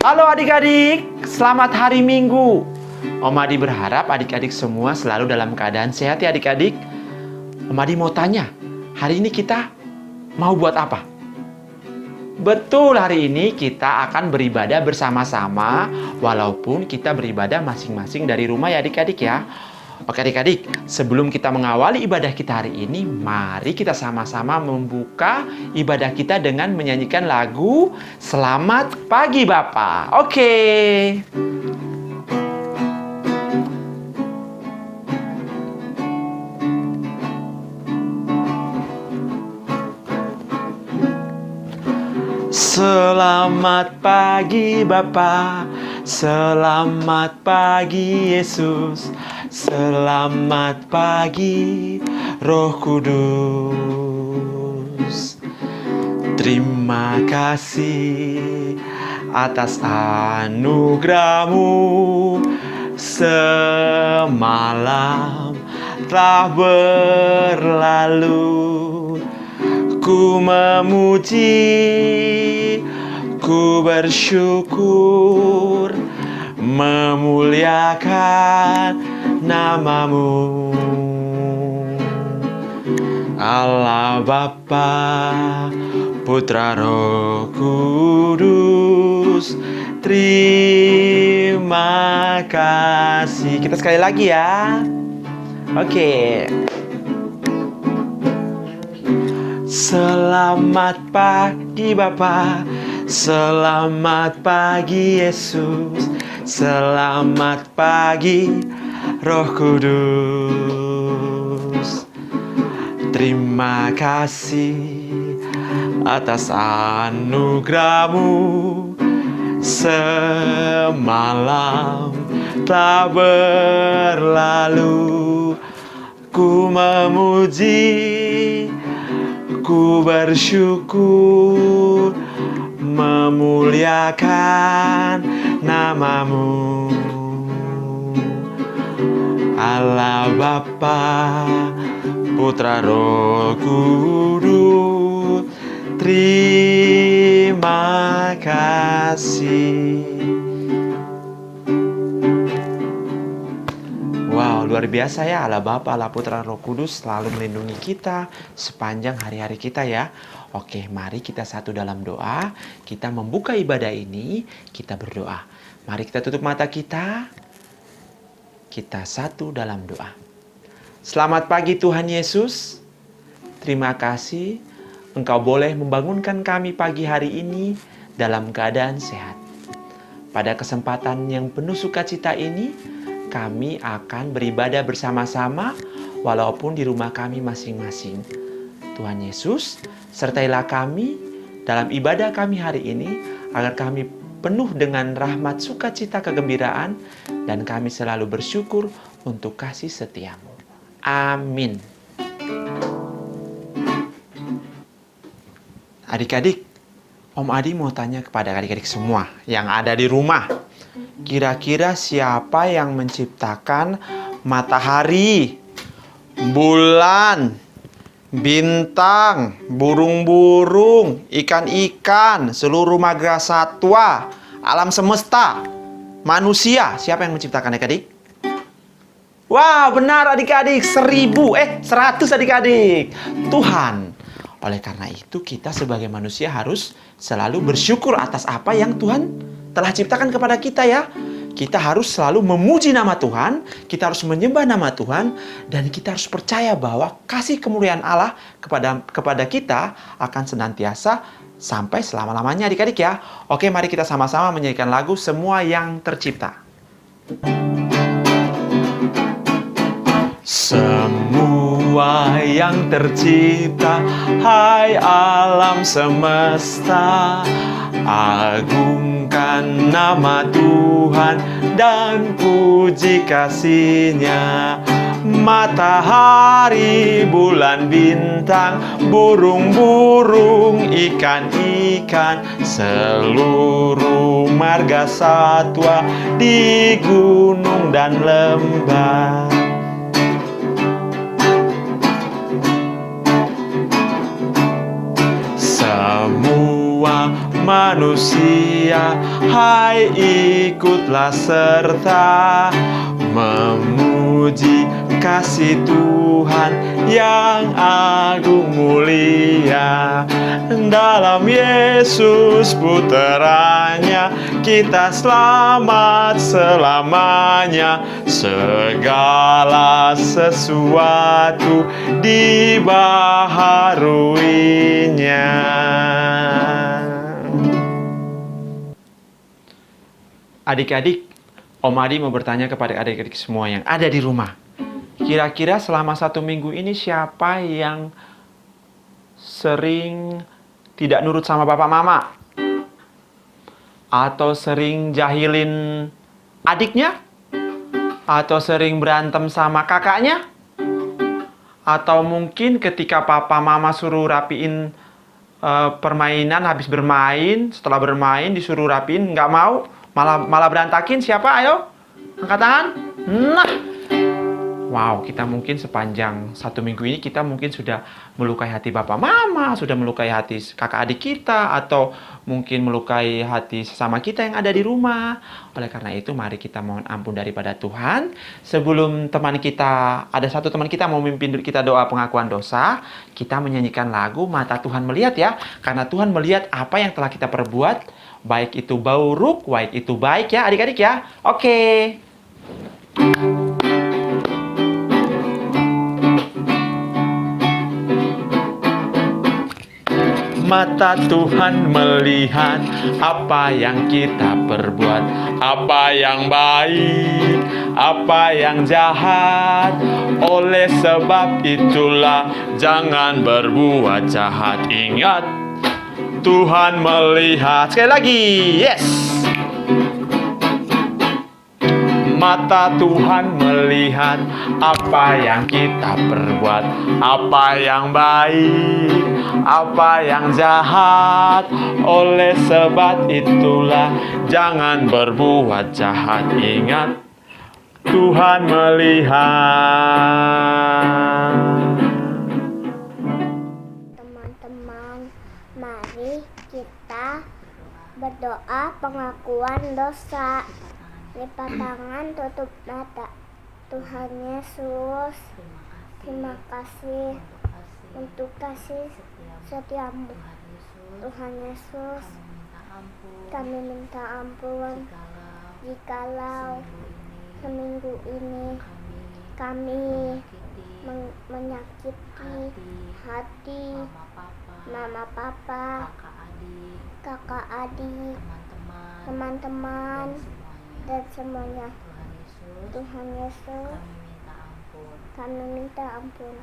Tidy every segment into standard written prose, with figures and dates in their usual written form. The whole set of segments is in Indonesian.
Halo adik-adik, selamat hari Minggu. Om Adi berharap adik-adik semua selalu dalam keadaan sehat ya adik-adik. Om Adi mau tanya, hari ini kita mau buat apa? Betul, hari ini kita akan beribadah bersama-sama walaupun kita beribadah masing-masing dari rumah ya adik-adik ya. Oke adik-adik, sebelum kita mengawali ibadah kita hari ini, mari kita sama-sama membuka ibadah kita dengan menyanyikan lagu Selamat Pagi Bapa. Oke. Selamat pagi Bapa, selamat pagi Yesus, selamat pagi Roh Kudus. Terima kasih atas anugerah-Mu, semalam telah berlalu. Ku memuji, ku bersyukur, memuliakan nama-Mu. Allah Bapa, Putra Roh Kudus, terima kasih. Kita sekali lagi ya. Oke. Selamat pagi Bapa, selamat pagi Yesus, selamat pagi Roh Kudus. Terima kasih atas anugerah-Mu, semalam telah berlalu. Ku memuji, ku bersyukur, memuliakan nama-Mu. Allah Bapa, Putra Roh Kudus, terima kasih. Wow, luar biasa ya, Allah Bapa, Allah Putra, Roh Kudus selalu melindungi kita sepanjang hari-hari kita ya. Oke, mari kita satu dalam doa. Kita membuka ibadah ini, kita berdoa. Mari kita tutup mata kita. Kita satu dalam doa. Selamat pagi Tuhan Yesus. Terima kasih Engkau boleh membangunkan kami pagi hari ini dalam keadaan sehat. Pada kesempatan yang penuh sukacita ini, kami akan beribadah bersama-sama walaupun di rumah kami masing-masing. Tuhan Yesus, sertailah kami dalam ibadah kami hari ini agar kami penuh dengan rahmat, sukacita, kegembiraan, dan kami selalu bersyukur untuk kasih setia-Mu. Amin. Adik-adik, Om Adi mau tanya kepada adik-adik semua yang ada di rumah. Kira-kira siapa yang menciptakan matahari, bulan, bintang, burung-burung, ikan-ikan, seluruh marga satwa, alam semesta, manusia? Siapa yang menciptakan adik-adik? Wah, benar adik-adik. 100 adik-adik. Tuhan. Oleh karena itu kita sebagai manusia harus selalu bersyukur atas apa yang Tuhan telah ciptakan kepada kita ya. Kita harus selalu memuji nama Tuhan, kita harus menyembah nama Tuhan, dan kita harus percaya bahwa kasih kemuliaan Allah kepada kita akan senantiasa sampai selama-lamanya adik-adik ya. Oke, mari kita sama-sama menyanyikan lagu Semua Yang Tercipta. Semua yang tercipta, hai alam semesta, agungkan nama Tuhan dan puji kasih-Nya. Matahari, bulan, bintang, burung-burung, ikan-ikan, seluruh marga satwa di gunung dan lembah. manusia, hai ikutlah serta memuji kasih Tuhan yang agung mulia. Dalam Yesus putranya kita selamat selamanya. Segala sesuatu dibaharuinya. Adik-adik, Om Adi mau bertanya kepada adik-adik semua yang ada di rumah. Kira-kira selama 1 minggu ini siapa yang sering tidak nurut sama bapak mama? Atau sering jahilin adiknya? Atau sering berantem sama kakaknya? Atau mungkin ketika papa mama suruh rapiin permainan, habis bermain, setelah bermain disuruh rapiin, nggak mau, malah berantakin. Siapa? Ayo, angkat tangan. Nah, wow, kita mungkin sepanjang 1 minggu ini kita mungkin sudah melukai hati bapak mama, sudah melukai hati kakak adik kita, atau mungkin melukai hati sesama kita yang ada di rumah. Oleh karena itu, mari kita mohon ampun daripada Tuhan. Sebelum ada satu teman kita mau memimpin kita doa pengakuan dosa, kita menyanyikan lagu Mata Tuhan Melihat ya. Karena Tuhan melihat apa yang telah kita perbuat, baik itu buruk, baik itu baik ya adik-adik ya. Oke. Mata Tuhan melihat apa yang kita perbuat, apa yang baik, apa yang jahat. Oleh sebab itulah jangan berbuat jahat. Ingat, Tuhan melihat. Sekali lagi, yes. Mata Tuhan melihat apa yang kita perbuat, apa yang baik, apa yang jahat. Oleh sebab itulah jangan berbuat jahat. Ingat, Tuhan melihat. Teman-teman, mari kita berdoa pengakuan dosa. Lipat tangan, tutup mata. Tuhan Yesus, terima kasih untuk kasih setiamu. Tuhan Yesus, kami minta ampun jikalau seminggu ini kami menyakiti hati mama papa, kakak adik, teman-teman, dan semuanya. Tuhan Yesus, kami minta ampun.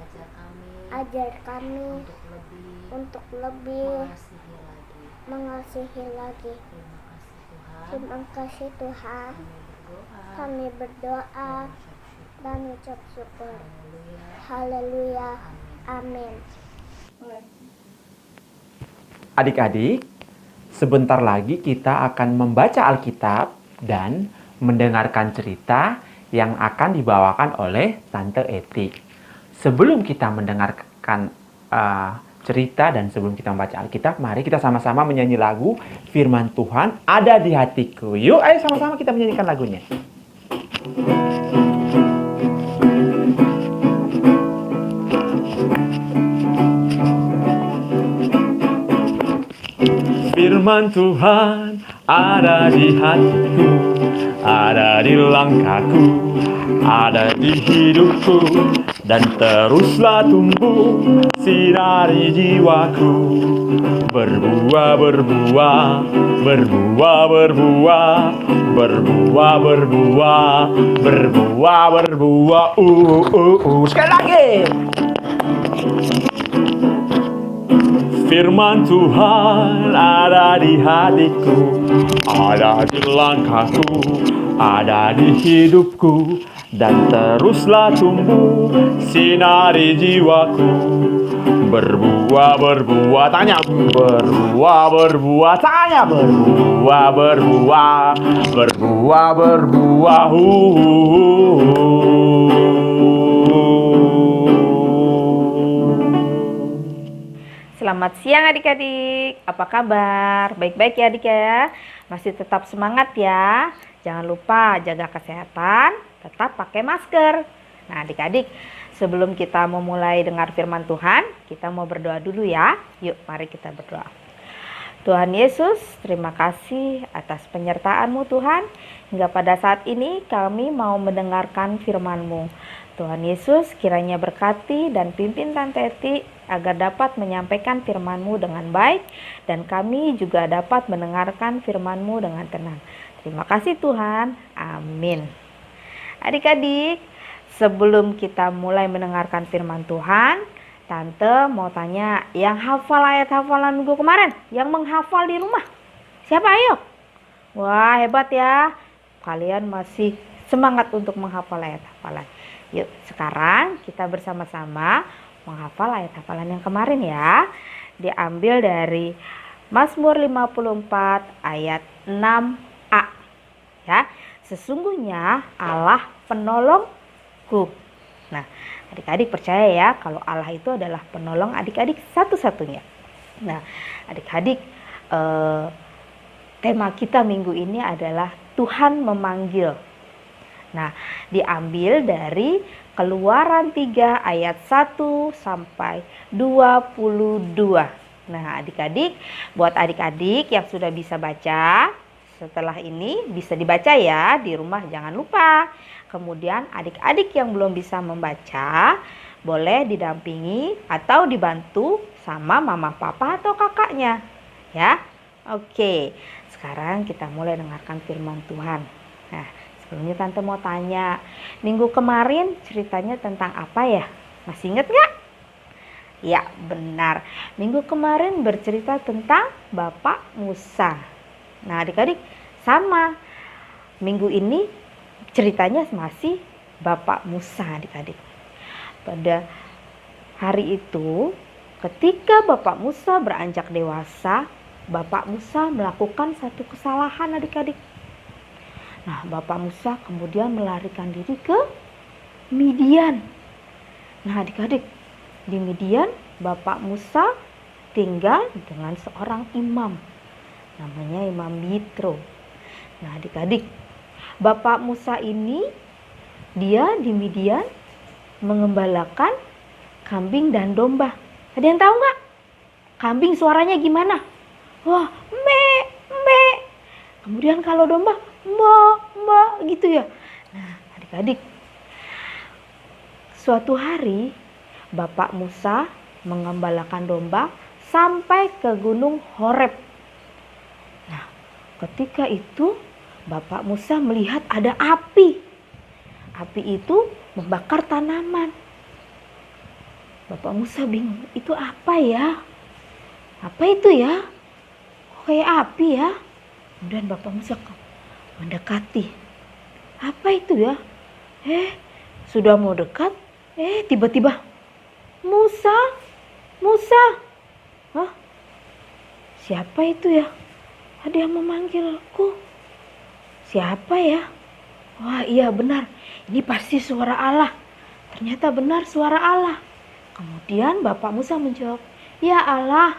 Ajar kami untuk lebih mengasihi lagi. Terima kasih Tuhan. Kami berdoa dan ucap syukur. Haleluya. Amin. Adik-adik, sebentar lagi kita akan membaca Alkitab dan mendengarkan cerita yang akan dibawakan oleh Tante Eti. Sebelum kita mendengarkan cerita dan sebelum kita membaca Alkitab, mari kita sama-sama menyanyi lagu Firman Tuhan Ada di Hatiku. Yuk, ayo sama-sama kita menyanyikan lagunya. Firman Tuhan ada di hatiku, ada di langkahku, ada di hidupku, dan teruslah tumbuh sinari jiwaku. Berbuah, berbuah, berbuah, berbuah, berbuah, berbuah, berbuah, berbuah. Sekali lagi. Firman Tuhan ada di hatiku, ada di langkahku, ada di hidupku, dan teruslah tumbuh sinari jiwaku. Berbuah, berbuah, tanya. Berbuah, berbuah, tanya. Berbuah, berbuah, berbuah, berbuah. Selamat siang adik-adik. Apa kabar? Baik-baik ya adik ya. Masih tetap semangat ya. Jangan lupa jaga kesehatan, tetap pakai masker. Nah adik-adik, sebelum kita memulai dengar firman Tuhan, kita mau berdoa dulu ya. Yuk mari kita berdoa. Tuhan Yesus, terima kasih atas penyertaan-Mu Tuhan. Hingga pada saat ini kami mau mendengarkan firman-Mu. Tuhan Yesus kiranya berkati dan pimpin Tante Eti agar dapat menyampaikan firman-Mu dengan baik dan kami juga dapat mendengarkan firman-Mu dengan tenang. Terima kasih Tuhan. Amin. Adik-adik, sebelum kita mulai mendengarkan firman Tuhan, Tante mau tanya, yang hafal ayat hafalan minggu kemarin, yang menghafal di rumah, siapa ayo? Wah hebat ya, kalian masih semangat untuk menghafal ayat hafalan. Yuk sekarang kita bersama-sama menghafal ayat hafalan yang kemarin ya. Diambil dari Mazmur 54 ayat 6a ya. Sesungguhnya Allah penolongku. Nah adik-adik percaya ya kalau Allah itu adalah penolong adik-adik satu-satunya. Nah adik-adik tema kita minggu ini adalah Tuhan memanggil. Nah, diambil dari Keluaran 3 ayat 1 sampai 22. Nah, adik-adik, buat adik-adik yang sudah bisa baca, setelah ini bisa dibaca ya di rumah, jangan lupa. Kemudian adik-adik yang belum bisa membaca, boleh didampingi atau dibantu sama mama, papa atau kakaknya. Ya. Oke, sekarang kita mulai dengarkan firman Tuhan. Nah, sebelumnya Tante mau tanya, minggu kemarin ceritanya tentang apa ya? Masih ingat gak? Ya benar, minggu kemarin bercerita tentang Bapak Musa. Nah adik-adik sama, minggu ini ceritanya masih Bapak Musa adik-adik. Pada hari itu ketika Bapak Musa beranjak dewasa, Bapak Musa melakukan satu kesalahan adik-adik. Nah, Bapak Musa kemudian melarikan diri ke Midian. Nah, adik-adik, di Midian Bapak Musa tinggal dengan seorang imam. Namanya Imam Yitro. Nah, adik-adik, Bapak Musa ini dia di Midian mengembalakan kambing dan domba. Ada yang tahu nggak? Kambing suaranya gimana? Wah, me, me. Kemudian kalau domba, mbak gitu ya. Nah adik-adik, suatu hari Bapak Musa mengembalakan domba sampai ke gunung Horeb. Nah ketika itu Bapak Musa melihat ada api. Api itu membakar tanaman. Bapak Musa bingung, itu apa ya? Apa itu ya? Kok kayak api ya? Kemudian Bapak Musa mendekati. Apa itu ya? Sudah mau dekat, tiba-tiba Musa. Hah? Siapa itu ya? Ada yang memanggilku. Siapa ya? Wah iya benar, ini pasti suara Allah. Ternyata benar suara Allah. Kemudian Bapak Musa menjawab, ya Allah,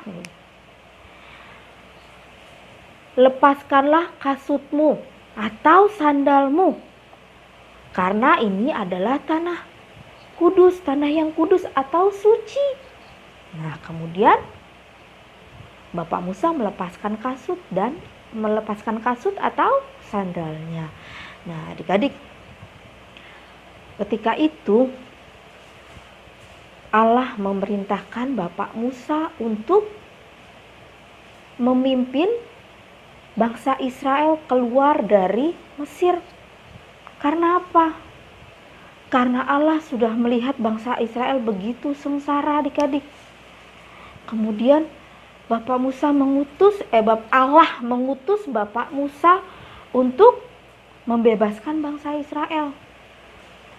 lepaskanlah kasutmu atau sandalmu, karena ini adalah tanah kudus, tanah yang kudus atau suci. Nah kemudian Bapak Musa melepaskan kasut atau sandalnya. Nah adik-adik, ketika itu Allah memerintahkan Bapak Musa untuk memimpin bangsa Israel keluar dari Mesir. Karena apa? Karena Allah sudah melihat bangsa Israel begitu sengsara adik-adik. Kemudian Allah mengutus Bapak Musa untuk membebaskan bangsa Israel.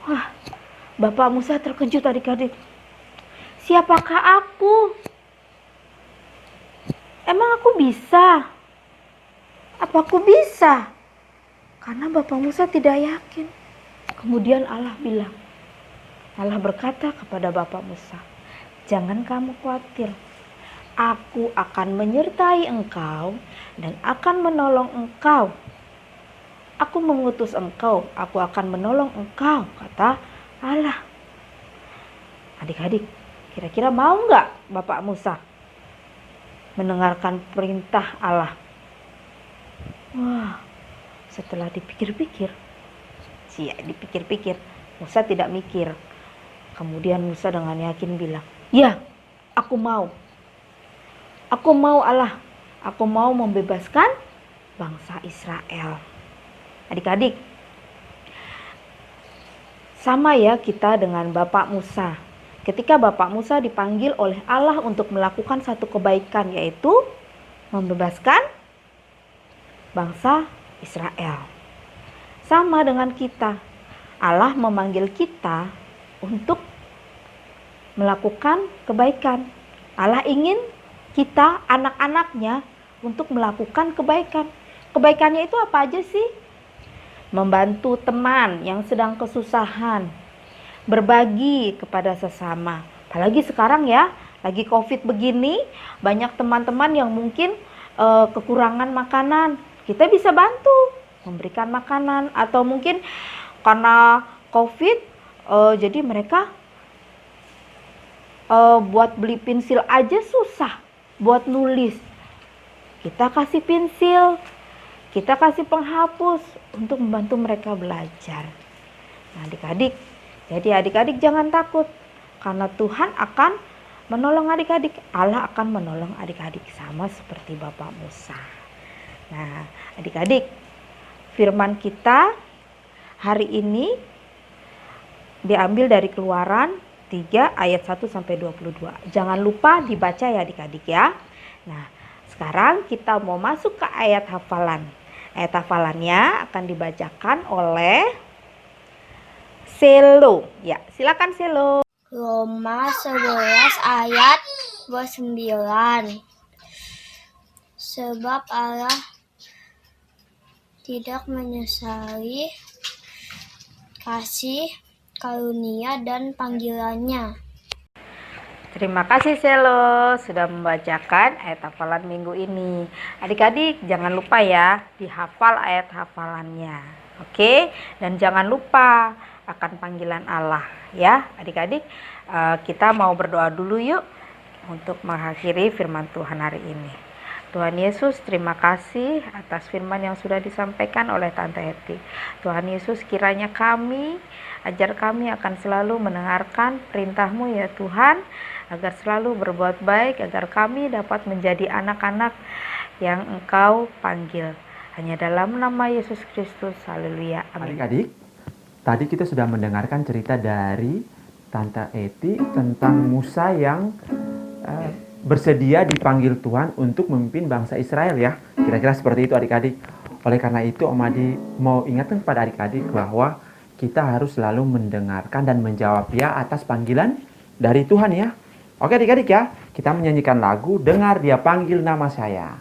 Wah, Bapak Musa terkejut adik-adik. Siapakah aku? Emang aku bisa? Apa aku bisa? Karena Bapak Musa tidak yakin. Kemudian Allah berkata kepada Bapak Musa, jangan kamu khawatir. Aku akan menyertai engkau dan akan menolong engkau. Aku mengutus engkau, aku akan menolong engkau, kata Allah. Adik-adik, kira-kira mau nggak Bapak Musa mendengarkan perintah Allah? Wah, setelah dipikir-pikir, Musa tidak mikir. Kemudian Musa dengan yakin bilang, ya, aku mau. Aku mau Allah, aku mau membebaskan bangsa Israel. Adik-adik, sama ya kita dengan Bapak Musa. Ketika Bapak Musa dipanggil oleh Allah untuk melakukan satu kebaikan, yaitu membebaskan bangsa Israel. Sama dengan kita, Allah memanggil kita untuk melakukan kebaikan. Allah ingin kita, anak-anaknya, untuk melakukan kebaikan. Kebaikannya itu apa aja sih? Membantu teman yang sedang kesusahan, berbagi kepada sesama. Apalagi sekarang ya, lagi COVID begini, banyak teman-teman yang mungkin kekurangan makanan. Kita bisa bantu memberikan makanan, atau mungkin karena COVID jadi mereka buat beli pensil aja susah, buat nulis. Kita kasih pensil, kita kasih penghapus untuk membantu mereka belajar. Nah, adik-adik, jadi adik-adik jangan takut, karena Tuhan akan menolong adik-adik. Allah akan menolong adik-adik sama seperti Bapak Musa. Nah, adik-adik, firman kita hari ini diambil dari Keluaran 3 ayat 1 sampai 22. Jangan lupa dibaca ya adik-adik ya. Nah, sekarang kita mau masuk ke ayat hafalan. Ayat hafalannya akan dibacakan oleh Selo. Ya, silakan Selo. Roma 11 ayat 29. Sebab Allah tidak menyesali kasih karunia dan panggilannya. Terima kasih Selo sudah membacakan ayat hafalan minggu ini. Adik-adik jangan lupa ya dihafal ayat hafalannya. Oke? Dan jangan lupa akan panggilan Allah ya. Adik-adik kita mau berdoa dulu yuk untuk mengakhiri firman Tuhan hari ini. Tuhan Yesus, terima kasih atas firman yang sudah disampaikan oleh Tante Eti. Tuhan Yesus, kiranya ajar kami akan selalu mendengarkan perintah-Mu ya Tuhan, agar selalu berbuat baik, agar kami dapat menjadi anak-anak yang Engkau panggil. Hanya dalam nama Yesus Kristus, haleluya, amin. Adik-adik, tadi kita sudah mendengarkan cerita dari Tante Eti tentang Musa yang bersedia dipanggil Tuhan untuk memimpin bangsa Israel ya. Kira-kira seperti itu adik-adik. Oleh karena itu Om Adi mau ingatkan kepada adik-adik bahwa kita harus selalu mendengarkan dan menjawab ya atas panggilan dari Tuhan ya. Oke adik-adik ya, kita menyanyikan lagu Dengar Dia Panggil Nama Saya.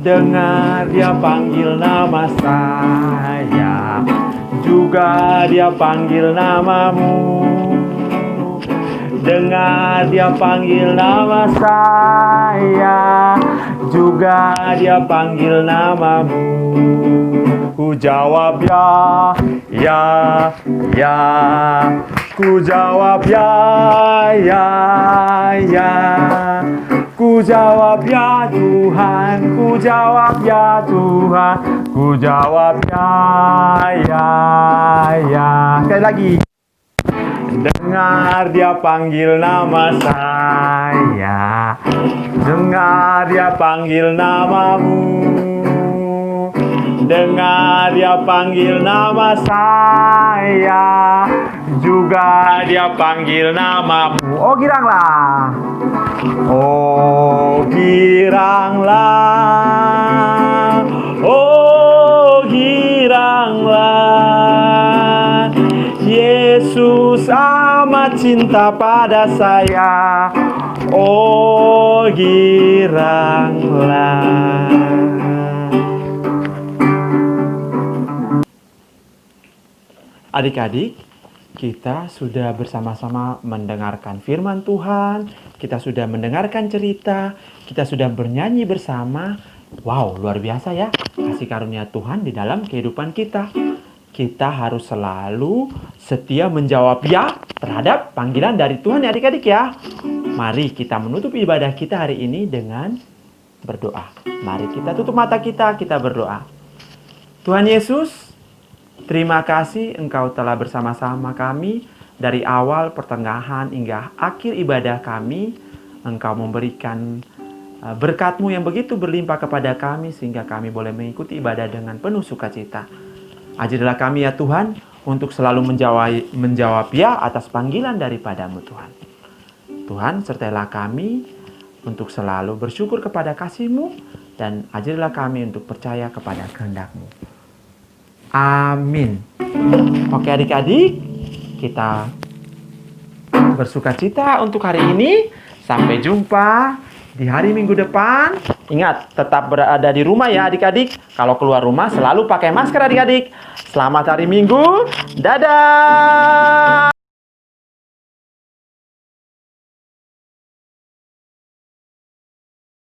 Dengar Dia panggil nama saya, juga Dia panggil namamu. Dengar Dia panggil nama saya, juga Dia panggil namamu. Ku jawab ya, ya, ya. Ku jawab ya, ya, ya. Ku jawab ya Tuhan, ku jawab ya Tuhan, ku jawab ya, ya, ya. Sekali lagi. Dengar Dia panggil nama saya, dengar Dia panggil namamu. Dengar Dia panggil nama saya, juga Dia panggil namamu. Oh giranglah. Oh giranglah, oh giranglah, Yesus amat cinta pada saya. Oh giranglah. Adik-adik, kita sudah bersama-sama mendengarkan firman Tuhan, kita sudah mendengarkan cerita, kita sudah bernyanyi bersama. Wow, luar biasa ya kasih karunia Tuhan di dalam kehidupan kita. Kita harus selalu setia menjawab ya terhadap panggilan dari Tuhan ya adik-adik ya. Mari kita menutup ibadah kita hari ini dengan berdoa. Mari kita tutup mata kita berdoa. Tuhan Yesus, terima kasih Engkau telah bersama-sama kami dari awal, pertengahan, hingga akhir ibadah kami. Engkau memberikan berkat-Mu yang begitu berlimpah kepada kami sehingga kami boleh mengikuti ibadah dengan penuh sukacita. Ajarilah kami ya Tuhan untuk selalu menjawab ya atas panggilan daripada-Mu Tuhan. Tuhan, sertailah kami untuk selalu bersyukur kepada kasih-Mu dan ajarilah kami untuk percaya kepada kehendak-Mu. Amin. Oke adik-adik, kita bersukacita untuk hari ini. Sampai jumpa di hari Minggu depan. Ingat, tetap berada di rumah ya adik-adik. Kalau keluar rumah selalu pakai masker adik-adik. Selamat hari Minggu. Dadah.